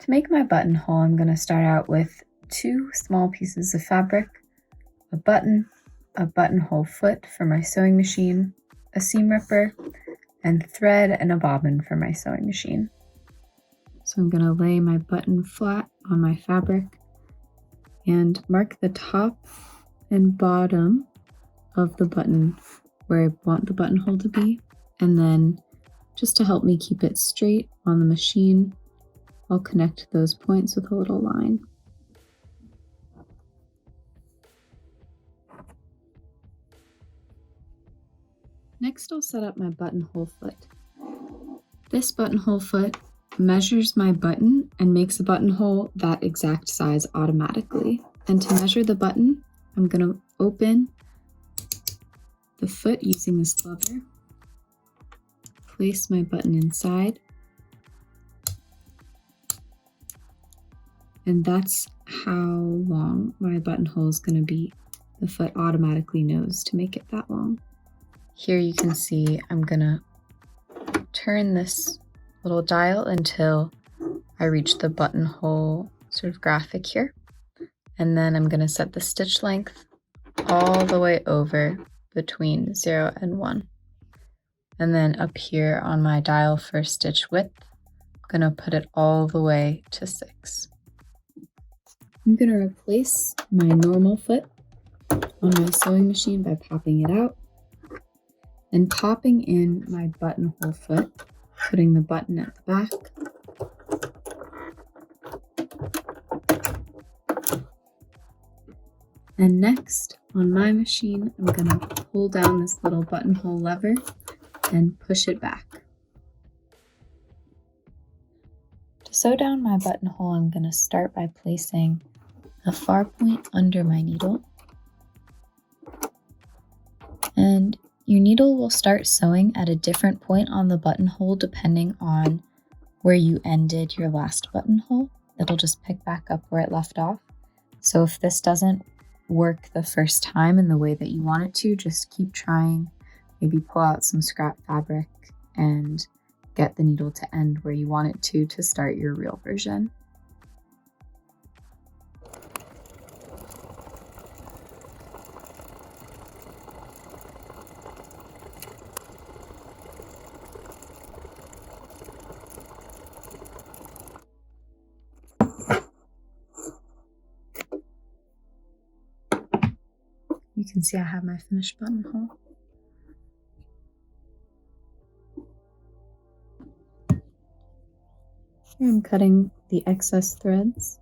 To make my buttonhole, I'm going to start out with 2 small pieces of fabric, a button, a buttonhole foot for my sewing machine, a seam ripper, and thread and a bobbin for my sewing machine. So I'm going to lay my button flat on my fabric and mark the top and bottom of the button where I want the buttonhole to be, and then just to help me keep it straight on the machine, I'll connect those points with a little line. Next, I'll set up my buttonhole foot. This buttonhole foot measures my button and makes the buttonhole that exact size automatically. And to measure the button, I'm going to open the foot using this lever, place my button inside, and that's how long my buttonhole is going to be. The foot automatically knows to make it that long. Here you can see I'm going to turn this little dial until I reach the buttonhole sort of graphic here. And then I'm going to set the stitch length all the way over between 0 and 1. And then up here on my dial for stitch width, I'm going to put it all the way to 6. I'm going to replace my normal foot on my sewing machine by popping it out and popping in my buttonhole foot, putting the button at the back. And next, on my machine, I'm going to pull down this little buttonhole lever and push it back. To sew down my buttonhole, I'm going to start by placing a far point under my needle. And your needle will start sewing at a different point on the buttonhole depending on where you ended your last buttonhole. It'll just pick back up where it left off. So if this doesn't work the first time in the way that you want it to, just keep trying. Maybe pull out some scrap fabric and get the needle to end where you want it to start your real version. You can see I have my finished buttonhole. Here I'm cutting the excess threads.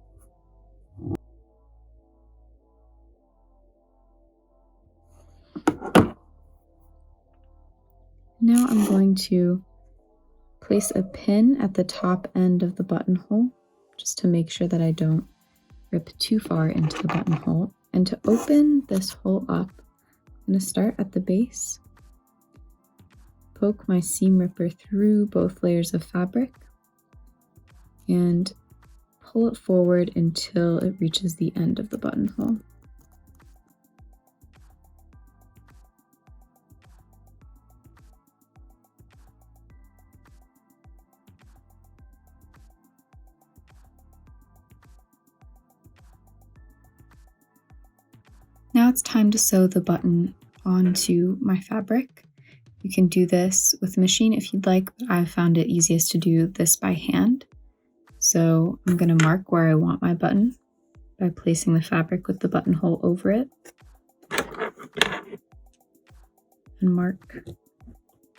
Now I'm going to place a pin at the top end of the buttonhole, just to make sure that I don't rip too far into the buttonhole. And to open this hole up, I'm going to start at the base, poke my seam ripper through both layers of fabric, and pull it forward until it reaches the end of the buttonhole. Now it's time to sew the button onto my fabric. You can do this with a machine if you'd like, but I found it easiest to do this by hand. So I'm going to mark where I want my button by placing the fabric with the buttonhole over it, and mark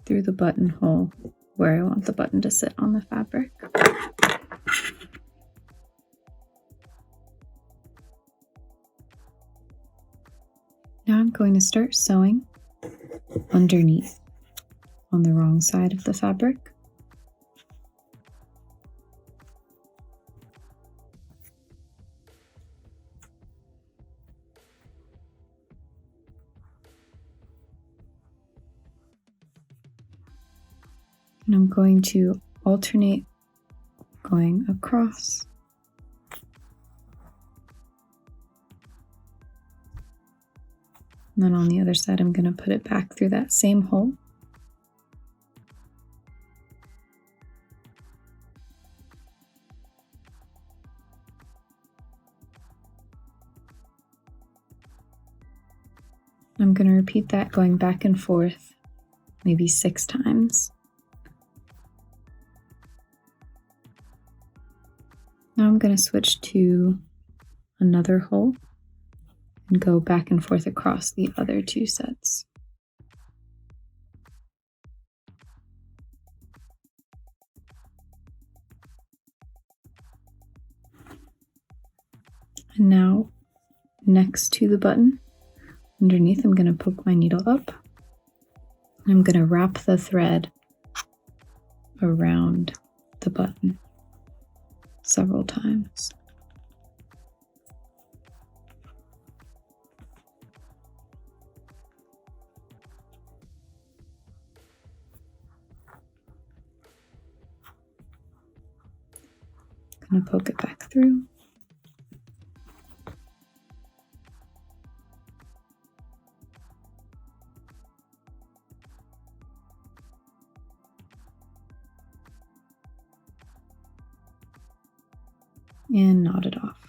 through the buttonhole where I want the button to sit on the fabric. Now I'm going to start sewing underneath on the wrong side of the fabric. And I'm going to alternate going across and then on the other side, I'm going to put it back through that same hole. I'm going to repeat that going back and forth maybe 6 times. Now I'm going to switch to another hole and go back and forth across the other 2 sets. And now next to the button, underneath, I'm going to poke my needle up. I'm going to wrap the thread around the button several times. I'm going to poke it back through. And knot it off.